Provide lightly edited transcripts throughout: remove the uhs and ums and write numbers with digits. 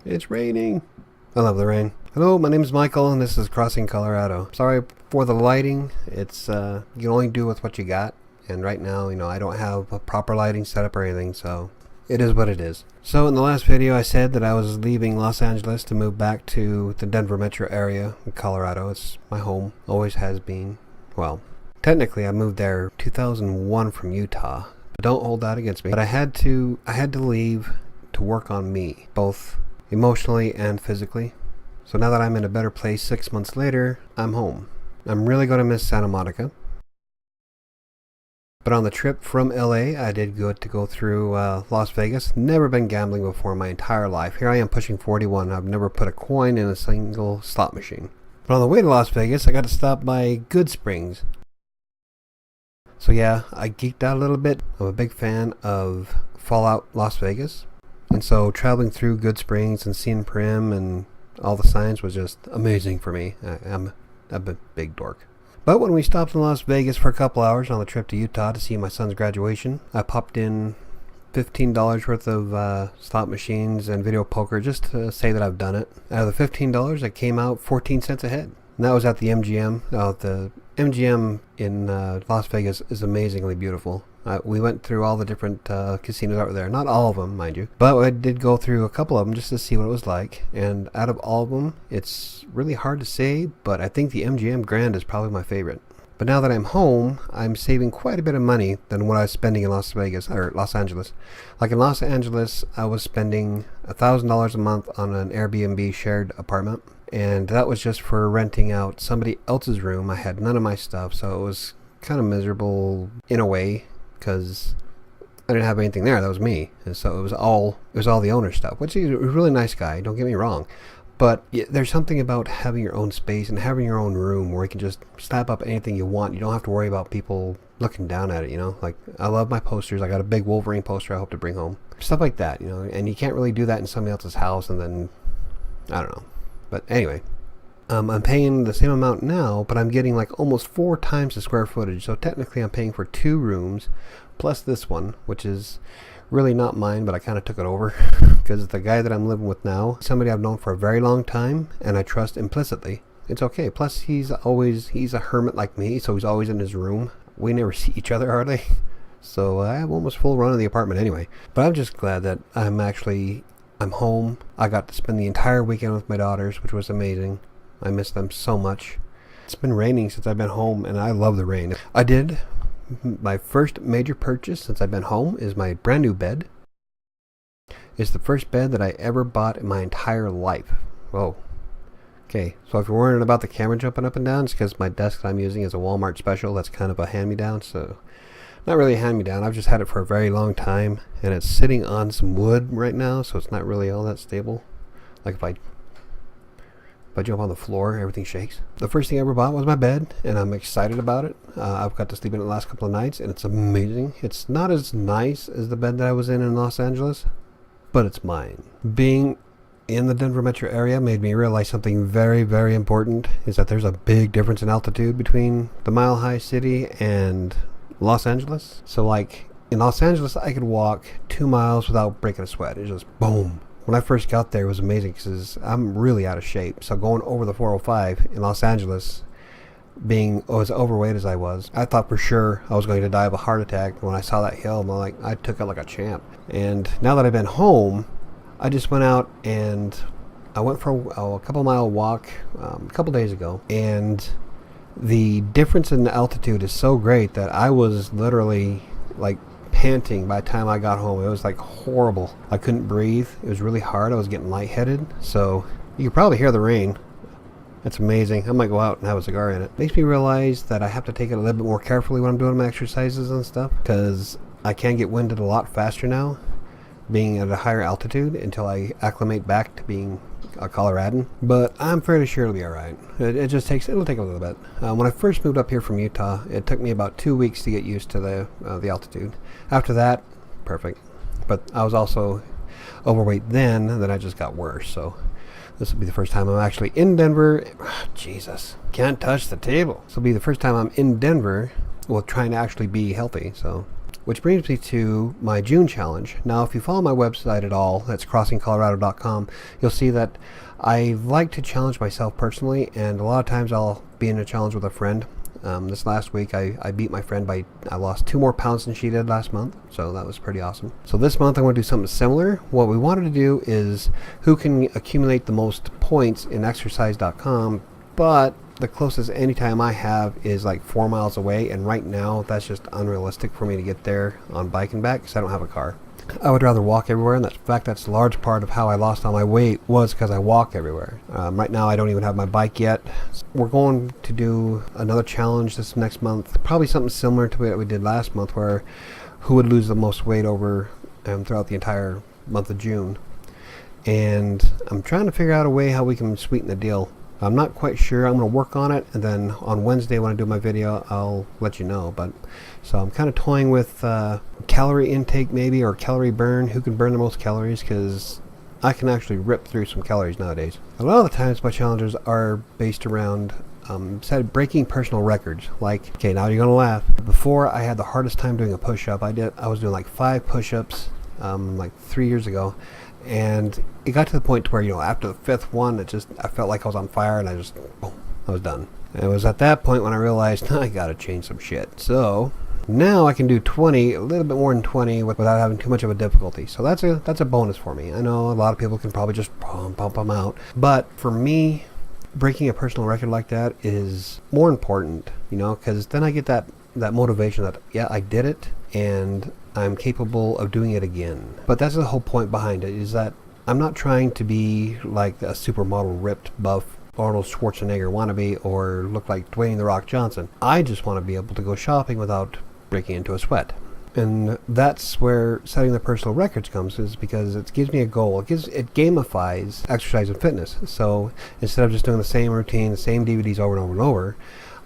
It's raining. I love the rain. Hello, my name is Michael, and this is Crossing Colorado. Sorry for the lighting. It's you can only do with what you got. And right now, I don't have a proper lighting setup or anything, so it is what it is. So in the last video, I said that I was leaving Los Angeles to move back to the Denver metro area in Colorado. It's my home. Always has been. Well, technically, I moved there 2001 from Utah. But don't hold that against me. But I had to leave to work on me, both emotionally and physically. So now that I'm in a better place 6 months later, I'm home. I'm really going to miss Santa Monica. But on the trip from LA, I did go through Las Vegas. Never been gambling before in my entire life. Here I am pushing 41. I've never put a coin in a single slot machine. But on the way to Las Vegas, I got to stop by Goodsprings. So yeah, I geeked out a little bit. I'm a big fan of Fallout Las Vegas. And so traveling through Goodsprings and seeing Primm and all the signs was just amazing for me. I'm a big dork. But when we stopped in Las Vegas for a couple hours on the trip to Utah to see my son's graduation, I popped in $15 worth of slot machines and video poker just to say that I've done it. Out of the $15, I came out 14 cents ahead. And that was at the MGM. The MGM in Las Vegas is amazingly beautiful. We went through all the different casinos out there. Not all of them, mind you. But I did go through a couple of them just to see what it was like. And out of all of them, it's really hard to say, but I think the MGM Grand is probably my favorite. But now that I'm home, I'm saving quite a bit of money than what I was spending in Las Vegas, or Los Angeles. Like in Los Angeles, I was spending $1,000 a month on an Airbnb shared apartment. And that was just for renting out somebody else's room. I had none of my stuff, so it was kind of miserable in a way, because I didn't have anything there. That was me. And so it was all the owner's stuff, which he's a really nice guy, don't get me wrong. But there's something about having your own space and having your own room where you can just slap up anything you want. You don't have to worry about people looking down at it, Like, I love my posters. I got a big Wolverine poster I hope to bring home. Stuff like that, And you can't really do that in somebody else's house, and then, I don't know. But anyway, I'm paying the same amount now, but I'm getting like almost 4 times the square footage. So technically I'm paying for 2 rooms plus this one, which is really not mine, but I kind of took it over because the guy that I'm living with now, somebody I've known for a very long time and I trust implicitly. It's okay. Plus he's a hermit like me, so he's always in his room. We never see each other hardly. So I have almost full run of the apartment anyway. But I'm just glad that I'm home. I got to spend the entire weekend with my daughters, which was amazing. I miss them so much. It's been raining since I've been home, and I love the rain. My first major purchase since I've been home is my brand new bed. It's the first bed that I ever bought in my entire life. Whoa. Okay, so if you're worrying about the camera jumping up and down, it's because my desk that I'm using is a Walmart special. That's kind of a hand-me-down, so not really a hand-me-down. I've just had it for a very long time, and it's sitting on some wood right now, so it's not really all that stable. Like if I jump on the floor, everything shakes. The first thing I ever bought was my bed, and I'm excited about it. I've got to sleep in it the last couple of nights, and it's amazing. It's not as nice as the bed that I was in Los Angeles, but it's mine. Being in the Denver metro area made me realize something very, very important, is that there's a big difference in altitude between the Mile High City and Los Angeles. So like in Los Angeles, I could walk 2 miles without breaking a sweat. It's just boom. When I first got there, it was amazing because I'm really out of shape. So going over the 405 in Los Angeles, being as overweight as I was, I thought for sure I was going to die of a heart attack. When I saw that hill, I took it like a champ. And now that I've been home, I just went out and I went for a couple mile walk a couple days ago, and the difference in the altitude is so great that I was literally like panting by the time I got home. It was like horrible. I couldn't breathe. It was really hard. I was getting lightheaded. So you could probably hear the rain. It's amazing. I might go out and have a cigar in it. Makes me realize that I have to take it a little bit more carefully when I'm doing my exercises and stuff, because I can get winded a lot faster now, being at a higher altitude, until I acclimate back to being a Coloradan. But I'm fairly sure it'll be alright. It'll take a little bit. When I first moved up here from Utah, it took me about 2 weeks to get used to the altitude. After that, perfect. But I was also overweight then, and then I just got worse. So this will be the first time I'm actually in Denver. Jesus, can't touch the table. This will be the first time I'm in Denver, well, trying to actually be healthy. So Which brings me to my June challenge. Now, if you follow my website at all, that's crossingcolorado.com, you'll see that I like to challenge myself personally, and a lot of times I'll be in a challenge with a friend. This last week I beat my friend I lost 2 more pounds than she did last month, so that was pretty awesome. So this month I want to do something similar. What we wanted to do is who can accumulate the most points in exercise.com, but the closest anytime I have is like 4 miles away, and right now that's just unrealistic for me to get there on bike and back because I don't have a car. I would rather walk everywhere, and in fact that's a large part of how I lost all my weight was because I walk everywhere. Right now I don't even have my bike yet. We're going to do another challenge this next month, probably something similar to what we did last month, where who would lose the most weight over throughout the entire month of June. And I'm trying to figure out a way how we can sweeten the deal. I'm not quite sure. I'm going to work on it, and then on Wednesday when I do my video I'll let you know. But so I'm kind of toying with calorie intake maybe, or calorie burn, who can burn the most calories, because I can actually rip through some calories nowadays. A lot of the times my challenges are based around breaking personal records. Like, okay, now you're going to laugh. Before I had the hardest time doing a push-up. I was doing like 5 push-ups like 3 years ago. And it got to the point where, after the 5th one, I felt like I was on fire, and I was done. And it was at that point when I realized I gotta change some shit. So now I can do 20, a little bit more than 20, without having too much of a difficulty. So that's a bonus for me. I know a lot of people can probably just pump them out, but for me, breaking a personal record like that is more important, because then I get that motivation that, yeah, I did it, and I'm capable of doing it again. But that's the whole point behind it, is that I'm not trying to be like a supermodel, ripped, buff Arnold Schwarzenegger wannabe, or look like Dwayne "The Rock" Johnson. I just want to be able to go shopping without breaking into a sweat. And that's where setting the personal records comes, is because it gives me a goal. It gamifies exercise and fitness. So instead of just doing the same routine, the same DVDs over and over and over,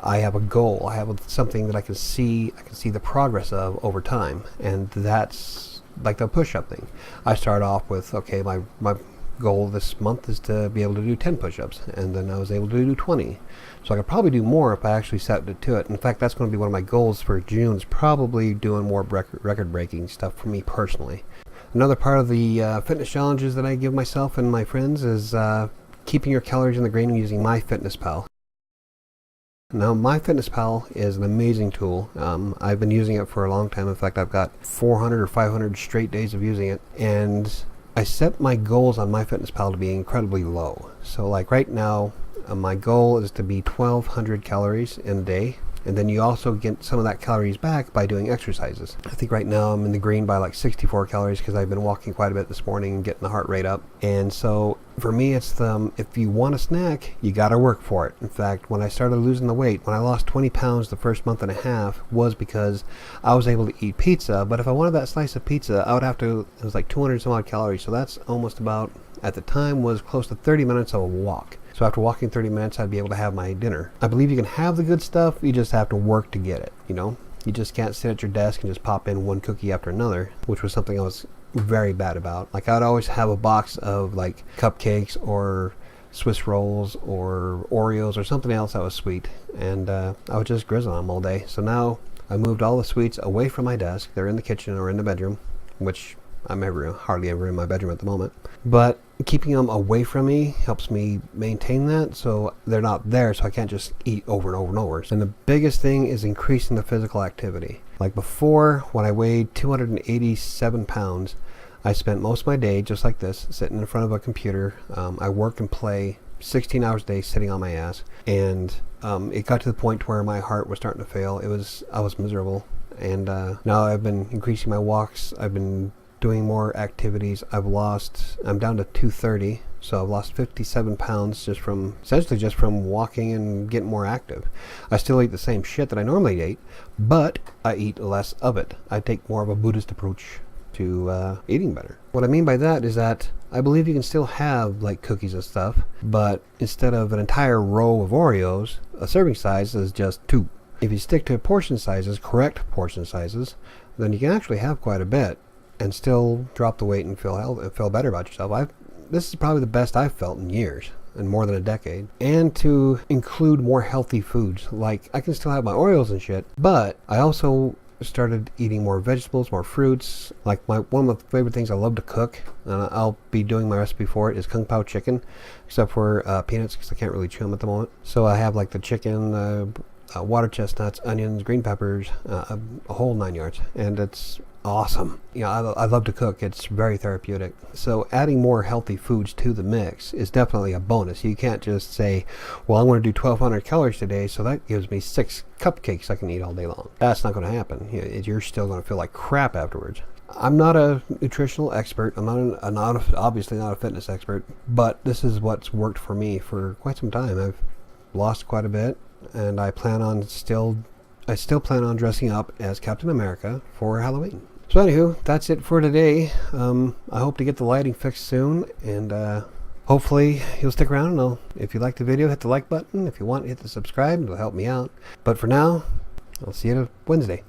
I have a goal. I have something that I can see the progress of over time, and that's like the push-up thing. I start off with, okay, my goal this month is to be able to do 10 push-ups, and then I was able to do 20. So I could probably do more if I actually set it to it. In fact, that's going to be one of my goals for June, is probably doing more record-breaking stuff for me personally. Another part of the fitness challenges that I give myself and my friends is keeping your calories in the green using MyFitnessPal. Now, MyFitnessPal is an amazing tool. I've been using it for a long time. In fact, I've got 400 or 500 straight days of using it, and I set my goals on MyFitnessPal to be incredibly low. So like right now, my goal is to be 1,200 calories in a day, and then you also get some of that calories back by doing exercises. I think right now I'm in the green by like 64 calories because I've been walking quite a bit this morning and getting the heart rate up. And so for me, it's if you want a snack, you gotta work for it. In fact, when I started losing the weight, when I lost 20 pounds the first month and a half, was because I was able to eat pizza. But if I wanted that slice of pizza, I would have to, it was like 200 some odd calories. So that's almost about, at the time, was close to 30 minutes of a walk. So after walking 30 minutes, I'd be able to have my dinner. I believe you can have the good stuff, you just have to work to get it, You just can't sit at your desk and just pop in one cookie after another, which was something I was very bad about. Like, I'd always have a box of like cupcakes or Swiss rolls or Oreos or something else that was sweet, and I would just grizzle on them all day. So now I moved all the sweets away from my desk. They're in the kitchen or in the bedroom, which I'm hardly ever in my bedroom at the moment. But keeping them away from me helps me maintain that, so they're not there, so I can't just eat over and over and over. And the biggest thing is increasing the physical activity. Like before, when I weighed 287 pounds, I spent most of my day just like this, sitting in front of a computer. I work and play 16 hours a day sitting on my ass, and it got to the point where my heart was starting to fail. I was miserable. And now I've been increasing my walks. I've been doing more activities. I'm down to 230, so I've lost 57 pounds essentially just from walking and getting more active. I still eat the same shit that I normally ate, but I eat less of it. I take more of a Buddhist approach to eating better. What I mean by that is that I believe you can still have like cookies and stuff, but instead of an entire row of Oreos, a serving size is just 2. If you stick to correct portion sizes, then you can actually have quite a bit and still drop the weight and feel better about yourself. This is probably the best I've felt in years, in more than a decade. And to include more healthy foods. Like, I can still have my Oreos and shit, but I also started eating more vegetables, more fruits. Like one of my favorite things I love to cook, and I'll be doing my recipe for it, is Kung Pao chicken, except for peanuts because I can't really chew them at the moment. So I have like the chicken, water chestnuts, onions, green peppers, a whole 9 yards, and it's awesome. You know, I love to cook. It's very therapeutic. So adding more healthy foods to the mix is definitely a bonus. You can't just say, well, I'm going to do 1,200 calories today, so that gives me 6 cupcakes I can eat all day long. That's not going to happen. You're still going to feel like crap afterwards. I'm not a nutritional expert. I'm obviously not a fitness expert, but this is what's worked for me for quite some time. I've lost quite a bit, and I still plan on dressing up as Captain America for Halloween. So anywho, that's it for today. I hope to get the lighting fixed soon, and hopefully you'll stick around. And if you like the video, hit the like button. If you want, hit the subscribe. It'll help me out. But for now, I'll see you Wednesday.